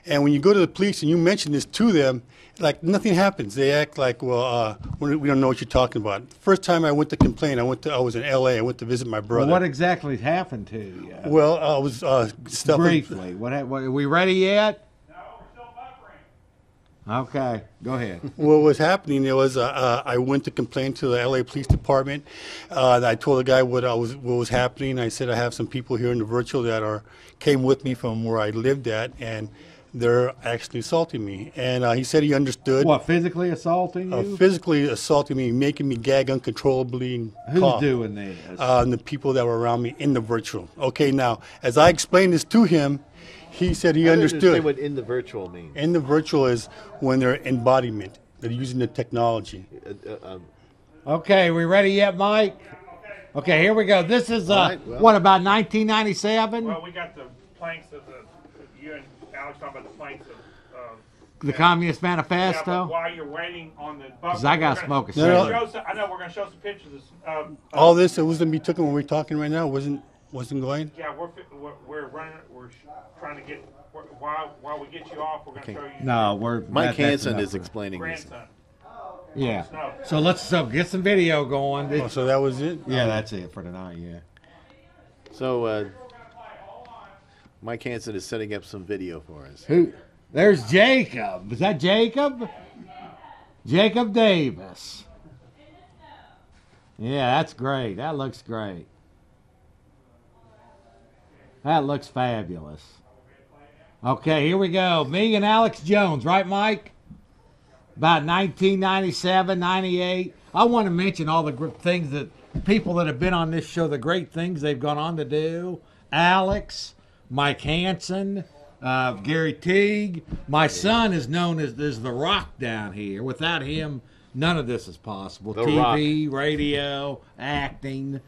And when you go to the police and you mention this to them, like nothing happens. They act like, well, we don't know what you're talking about. First time I went to complain, I was in L.A. I went to visit my brother. Well, what exactly happened to you? Well, I was stuff. Briefly, what are we ready yet? No, we're still buffering. Okay, go ahead. What was happening? It was I went to complain to the L.A. Police Department. I told the guy what was happening. I said I have some people here in the virtual that came with me from where I lived at, and they're actually assaulting me. And he said he understood. What, physically assaulting you? Physically assaulting me, making me gag uncontrollably and Who's cough. doing this? The people that were around me in the virtual. Okay, now, as I explained this to him, he said he understood. I don't understand what in the virtual means. In the virtual is when they're embodiment. They're using the technology. Okay, we ready yet, Mike? Okay, here we go. This is, what, about 1997? Well, we got the planks of you and Alex talking about the planks of the Communist Manifesto? Yeah, but while you're waiting on the buffer, because I got to smoke a cigarette. I know we're going to show some pictures of all this, it wasn't be taken when we're talking right now, wasn't going? Yeah, we're running, we're trying to get, while we get you off, we're going to show you. No, Mike Hanson is explaining this. Yeah. So let's get some video going. Oh, so that was it? Yeah, that's it for tonight, yeah. So Mike Hanson is setting up some video for us. There's Jacob. Is that Jacob? Jacob Davis. Yeah, that's great. That looks great. That looks fabulous. Okay, here we go. Me and Alex Jones, right, Mike? About 1997, 98. I want to mention all the things that people that have been on this show, the great things they've gone on to do. Alex, Mike Hanson, Gary Teague. My son is known as The Rock down here. Without him, none of this is possible. TV, radio, acting.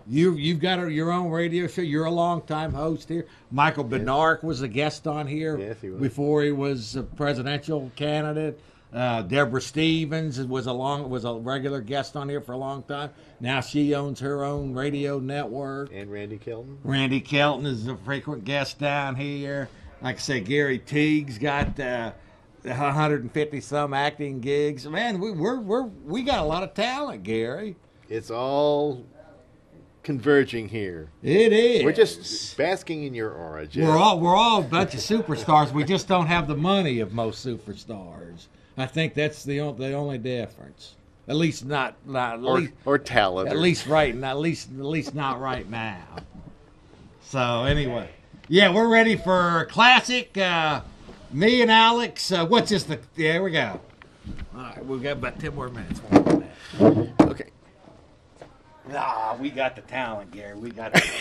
You've got your own radio show. You're a long-time host here. Michael Bednark was a guest on here before he was a presidential candidate. Deborah Stevens was a regular guest on here for a long time. Now she owns her own radio network. And Randy Kelton. Randy Kelton is a frequent guest down here. Like I say, Gary Teague's got 150 some acting gigs. Man, we got a lot of talent, Gary. It's all converging here. It is. We're just basking in your aura, Jeff. We're all a bunch of superstars. We just don't have the money of most superstars. I think that's the only difference. At least not or talent. At least not right now. So anyway, yeah, we're ready for classic. Me and Alex. What's this? Here we go. All right, we've got about 10 more minutes. Okay. Ah, we got the talent, Gary. We got the talent.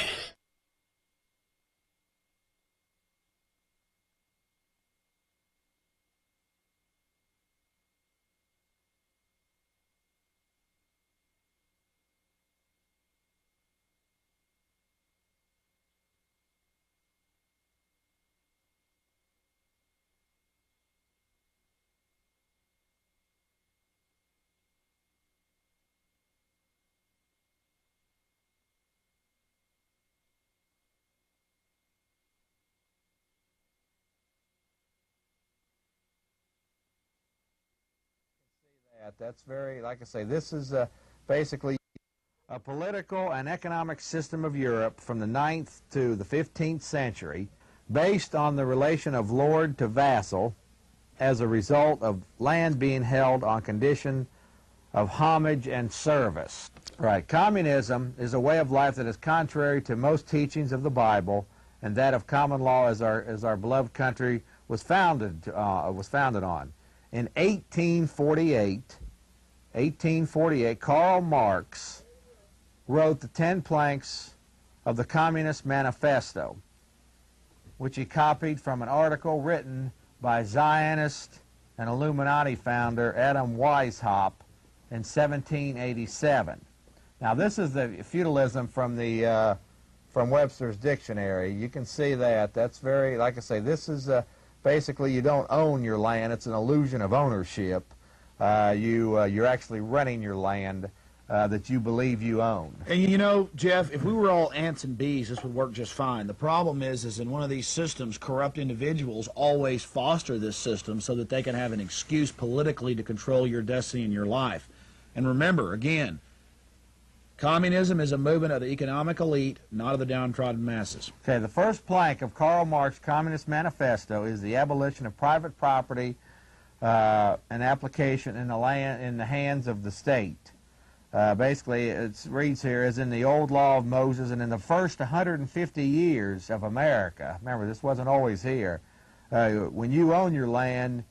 That's very, like I say, this is basically a political and economic system of Europe from the 9th to the 15th century based on the relation of lord to vassal as a result of land being held on condition of homage and service. Right. Communism is a way of life that is contrary to most teachings of the Bible and that of common law as our beloved country was founded on. In 1848, Karl Marx wrote the 10 planks of the Communist Manifesto, which he copied from an article written by Zionist and Illuminati founder Adam Weishaupt in 1787. Now, this is the feudalism from Webster's dictionary. You can see that. That's very, like I say, this is basically you don't own your land. It's an illusion of ownership. You're actually renting your land that you believe you own. And you know, Jeff, if we were all ants and bees, this would work just fine. The problem is in one of these systems, corrupt individuals always foster this system so that they can have an excuse politically to control your destiny and your life. And remember, again, communism is a movement of the economic elite, not of the downtrodden masses. Okay, the first plank of Karl Marx's Communist Manifesto is the abolition of private property and application in the hands of the state. Basically, it reads here, as in the old law of Moses and in the first 150 years of America. Remember, this wasn't always here. When you own your land,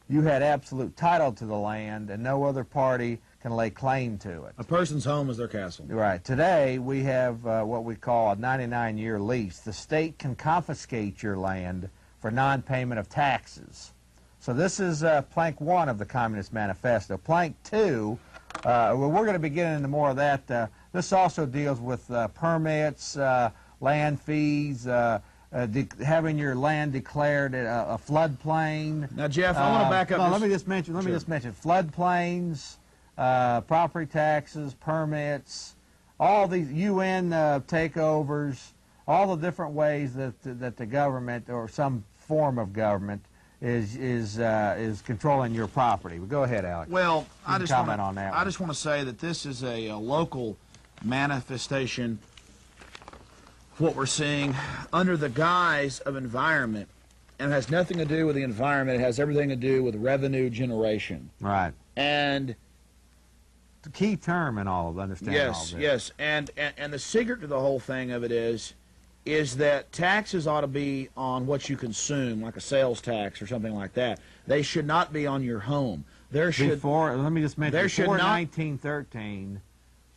you had absolute title to the land, and no other party can lay claim to it. A person's home is their castle. Right. Today, we have what we call a 99-year lease. The state can confiscate your land for non-payment of taxes. So this is plank 1 of the Communist Manifesto. Plank 2, well, we're going to be getting into more of that. This also deals with permits, land fees, having your land declared a floodplain. Now, Jeff, I want to back up. No, let me just mention floodplains, property taxes, permits, all these UN takeovers, all the different ways that the government or some form of government is controlling your property. Well, go ahead, Alex. Well, I just want to say that this is a local manifestation of what we're seeing under the guise of environment, and it has nothing to do with the environment. It has everything to do with revenue generation. Right. And the key term in all of understanding all of this. Yes, and the secret to the whole thing of it is that taxes ought to be on what you consume, like a sales tax or something like that. They should not be on your home. Let me just mention, before 1913,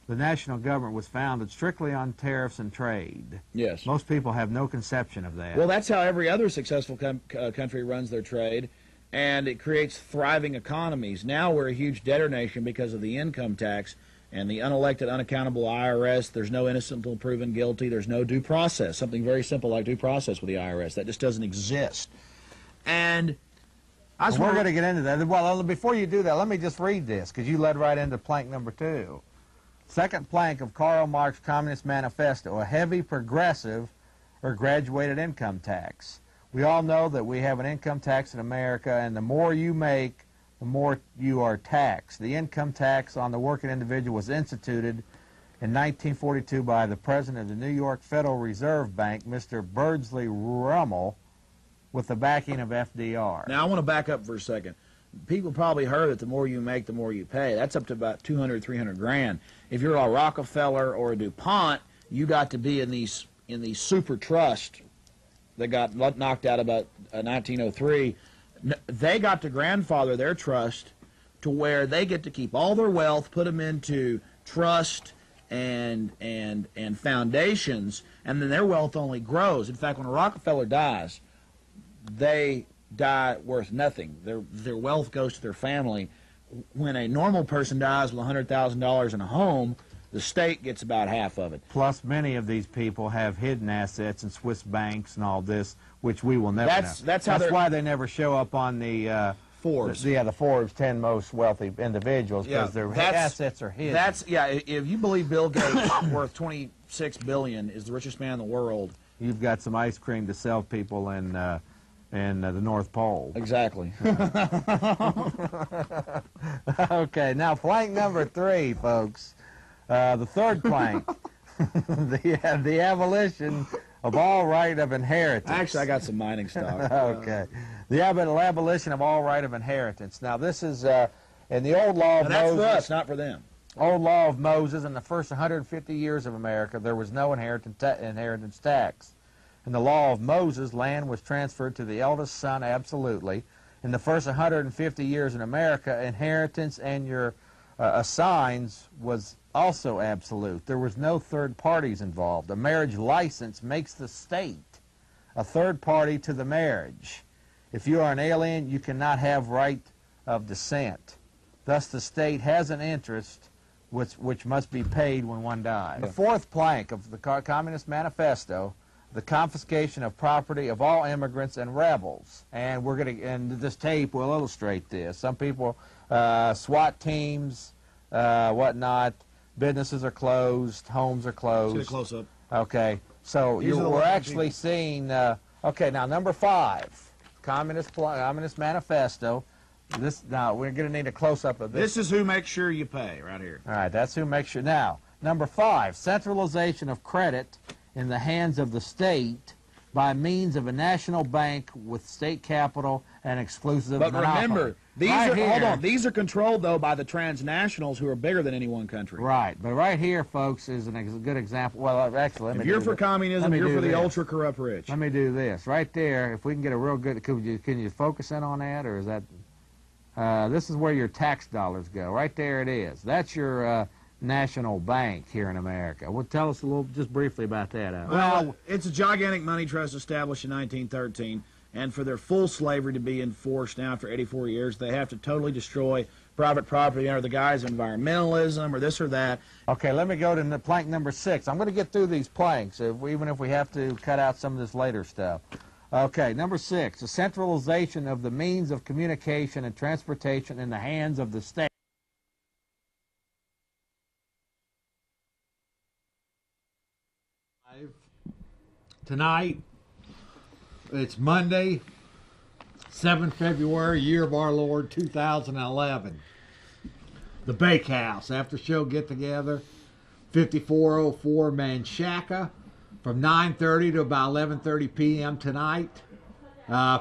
the national government was founded strictly on tariffs and trade. Yes. Most people have no conception of that. Well, that's how every other successful country runs their trade, and it creates thriving economies. Now we're a huge debtor nation because of the income tax and the unelected, unaccountable IRS. There's no innocent until proven guilty. There's no due process, something very simple like due process with the IRS. That just doesn't exist. And we're going to get into that. Well, before you do that, let me just read this, because you led right into plank number 2. Second plank of Karl Marx's Communist Manifesto, a heavy progressive or graduated income tax. We all know that we have an income tax in America, and the more you make, the more you are taxed. The income tax on the working individual was instituted in 1942 by the president of the New York Federal Reserve Bank, Mr. Beardsley Ruml, with the backing of FDR. Now, I want to back up for a second. People probably heard that the more you make, the more you pay. That's up to about 200, 300 grand. If you're a Rockefeller or a DuPont, you got to be in these super trusts that got knocked out about 1903. They got to grandfather their trust to where they get to keep all their wealth, put them into trust and foundations, and then their wealth only grows. In fact, when a Rockefeller dies, they die worth nothing. Their wealth goes to their family. When a normal person dies with $100,000 in a home, the state gets about half of it. Plus, many of these people have hidden assets in Swiss banks and all this, which we will never know. That's why they never show up on the Forbes. The Forbes 10 most wealthy individuals, because their assets are hidden. If you believe Bill Gates, worth $26 billion, is the richest man in the world, you've got some ice cream to sell people in the North Pole. Exactly. Okay, now plank number 3, folks. The third plank, the abolition of all right of inheritance. Actually, I got some mining stock. Okay. The abolition of all right of inheritance. Now, this is in the old law of Moses. That's for us, not for them. Old law of Moses, in the first 150 years of America, there was no inheritance tax. In the law of Moses, land was transferred to the eldest son absolutely. In the first 150 years in America, inheritance and your assigns was also absolute. There was no third parties involved. A marriage license makes the state a third party to the marriage. If you are an alien, you cannot have right of descent. Thus, the state has an interest which must be paid when one dies. The fourth plank of the Communist Manifesto, the confiscation of property of all immigrants and rebels. And we're going to, and this tape will illustrate this. Some people, SWAT teams, whatnot, businesses are closed, homes are closed. Let's get a close up. Okay, so These are the we're working actually people. seeing. Okay, now number 5, Communist Manifesto. This now we're going to need a close up of this. This is who makes sure you pay, right here. All right, that's who makes sure. Now, number 5, centralization of credit in the hands of the state by means of a national bank with state capital and exclusive But monopoly. remember, these Right are here, hold on. These are controlled though by the transnationals who are bigger than any one country. Right, but right here, folks, is a good example. Well, actually, let me If you're do for this. communism, Let me you're do for the this. ultra corrupt rich. Let me do this right there. If we can get a real good, can you focus in on that, or is that? This is where your tax dollars go. Right there, it is. That's your national bank here in America. Well, tell us a little, just briefly about that. Well, it's a gigantic money trust established in 1913, and for their full slavery to be enforced now after 84 years, they have to totally destroy private property under the guise of environmentalism or this or that. Okay, let me go to plank number 6. I'm going to get through these planks, even if we have to cut out some of this later stuff. Okay, number 6, the centralization of the means of communication and transportation in the hands of the state. Tonight, it's Monday, 7th February, year of our Lord 2011. The Bakehouse after show get together, 5404 Manchaca, from 9:30 to about 11:30 p.m. tonight.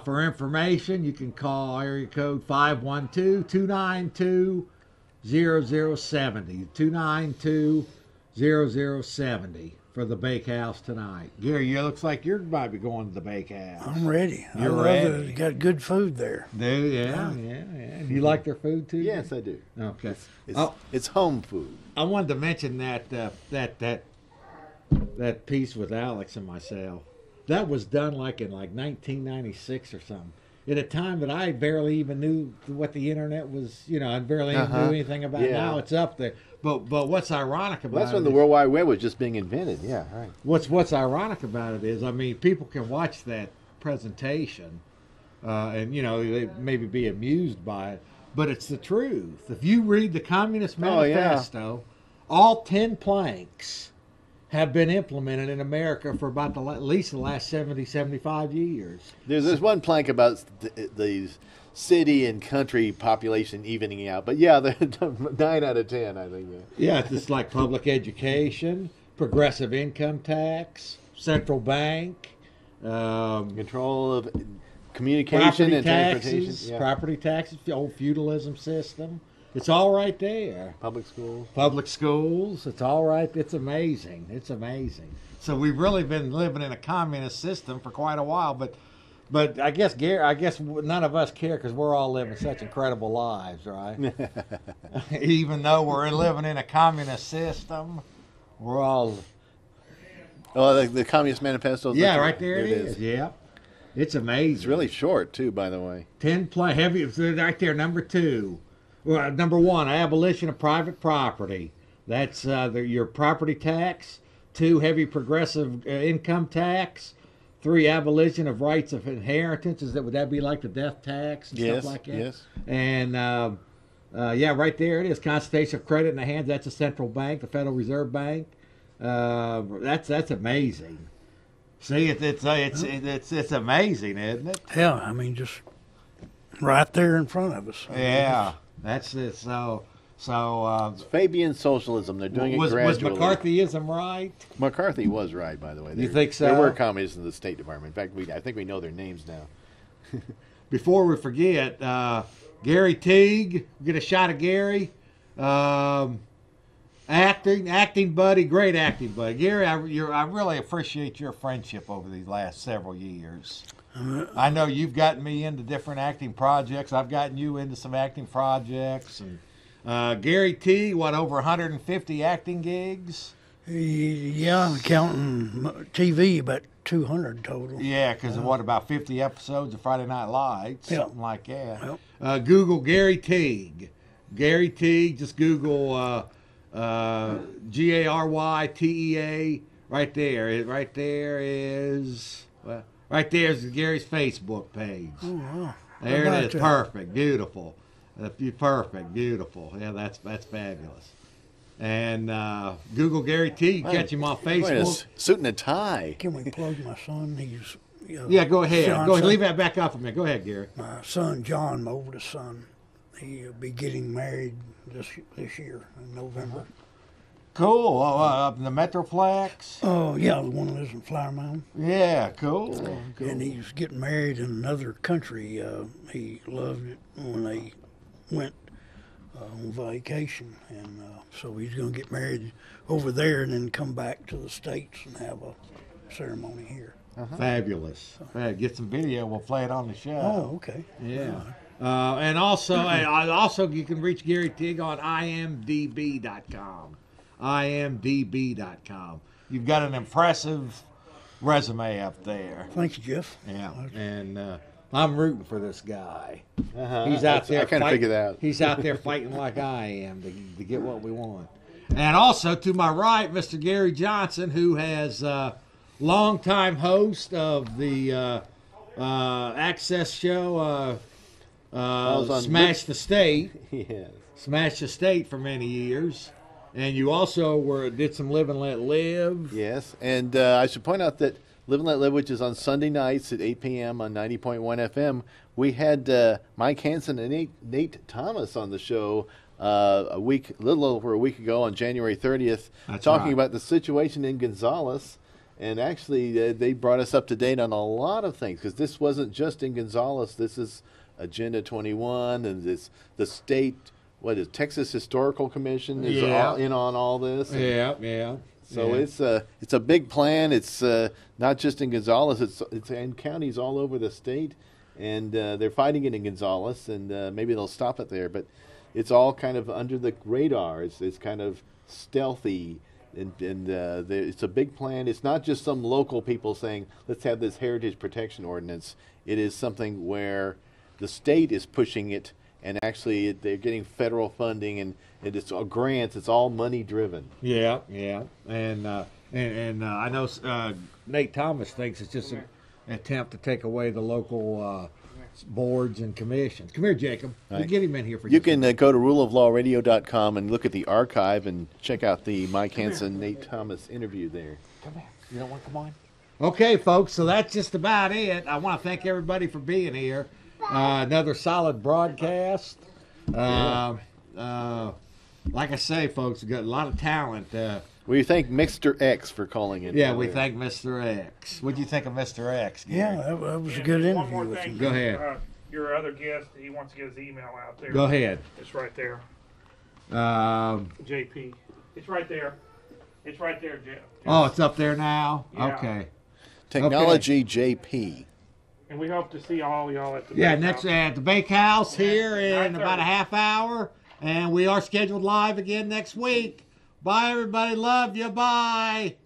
For information, you can call area code 512-292-0070. 292-0070 for the Bakehouse tonight. Gary, you looks like you might be going to the Bakehouse. I'm ready. You're I love ready. it. You got good food there. Do yeah. Do you like their food too? Yes, I do. Okay. It's home food. I wanted to mention that that piece with Alex and myself. That was done like in 1996 or something. At a time that I barely even knew what the internet was, I barely even knew anything about it. Yeah. Now it's up there. But what's ironic about Well, that's when it the is- World Wide Web was just being invented. Yeah, right. What's ironic about it is, people can watch that presentation, and they maybe be amused by it, but it's the truth. If you read the Communist Manifesto, all 10 planks have been implemented in America for about at least the last 70, 75 years. There's one plank about the city and country population evening out, but yeah, 9 out of 10, I think. Yeah, it's just like public education, progressive income tax, central bank, control of communication and transportation. Property taxes, the old feudalism system. It's all right there. Public schools. Public schools. It's all right. It's amazing. It's amazing. So we've really been living in a communist system for quite a while, but I guess none of us care because we're all living such incredible lives, right? Even though we're living in a communist system, we're all. Oh, the Communist Manifesto. Yeah, right there it is. Yeah, it's amazing. It's really short too, by the way. 10 heavy. Right there, number 2. Well, number 1, abolition of private property. That's your property tax. 2, heavy progressive income tax. 3, abolition of rights of inheritance. Would that be like the death tax and stuff like that? Yes. And right there it is. Concentration of credit in the hands. That's a central bank, the Federal Reserve Bank. That's amazing. See, it's amazing, isn't it? Yeah, just right there in front of us. Yeah. That's it. So It's Fabian socialism. They're doing it gradually. Was McCarthyism right? McCarthy was right, by the way. You think so? There were communists in the State Department. In fact, I think we know their names now. Before we forget, Gary Teague, get a shot of Gary. Acting buddy, great acting buddy. Gary, I really appreciate your friendship over these last several years. I know you've gotten me into different acting projects. I've gotten you into some acting projects. And Gary T, over 150 acting gigs? Yeah, counting TV, about 200 total. Yeah, because of about 50 episodes of Friday Night Lights, something like that. Yep. Google Gary Teague. Gary Teague, just Google GARYTEA. Right there. Right there is Gary's Facebook page. Oh, wow. There it is. Perfect. Beautiful. Perfect. Beautiful. Yeah, that's fabulous. And Google Gary Teague. Catch him on Facebook. Suit and a tie. Can we plug my son? He's Yeah, go ahead. Johnson. Go ahead. Leave that back up a minute. Go ahead, Gary. My son John, my oldest son, he'll be getting married this year in November. Cool. Up in the Metroplex. Oh yeah, the one who lives in Flower Mound. Yeah, cool. And he's getting married in another country. He loved it when they went on vacation, and so he's going to get married over there and then come back to the States and have a ceremony here. Fabulous. Get some video. We'll play it on the show. Oh, okay. Yeah. And also you can reach Gary Teague on imdb.com. imdb.com. You've got an impressive resume up there. Thank you, Jeff. Yeah. And I'm rooting for this guy. He's out there. I kind of figured out. He's out there fighting like I am to get what we want. And also to my right, Mr. Gary Johnson, who has longtime host of the Access show Smash the State. Yes. Smash the State for many years. And you also did some Live and Let Live. Yes, and I should point out that Live and Let Live, which is on Sunday nights at 8 p.m. on 90.1 FM, we had Mike Hanson and Nate Thomas on the show a little over a week ago on January 30th, talking about the situation in Gonzales. And actually, they brought us up to date on a lot of things, because this wasn't just in Gonzales. This is Agenda 21, and the state. What is Texas Historical Commission is all in on all this? Yeah. So it's a big plan. It's not just in Gonzales. It's in counties all over the state, and they're fighting it in Gonzales, and maybe they'll stop it there. But it's all kind of under the radar. It's kind of stealthy, and it's a big plan. It's not just some local people saying, let's have this heritage protection ordinance. It is something where the state is pushing it. And actually, they're getting federal funding, and it's all grants. It's all money driven. Yeah. And I know Nate Thomas thinks it's just an attempt to take away the local boards and commissions. Come here, Jacob. Right. We'll get him in here for you. You can go to ruleoflawradio.com and look at the archive and check out the Mike Hanson, Nate Thomas interview there. Come here. You don't want to come on? Okay, folks. So that's just about it. I want to thank everybody for being here. Another solid broadcast. Like I say, folks, we've got a lot of talent. We thank Mr. X for calling in. Yeah, we thank Mr. X. What do you think of Mr. X, Gary? Yeah, that was a good interview. One more with thing. him. Go ahead. Your other guest, he wants to get his email out there. Go ahead. It's right there. JP. It's right there. It's right there, Jeff. Oh, it's up there now? Yeah. Okay. Technology JP. And we hope to see all y'all at the next at the Bakehouse here in about a half hour. And we are scheduled live again next week. Bye, everybody. Love you. Bye.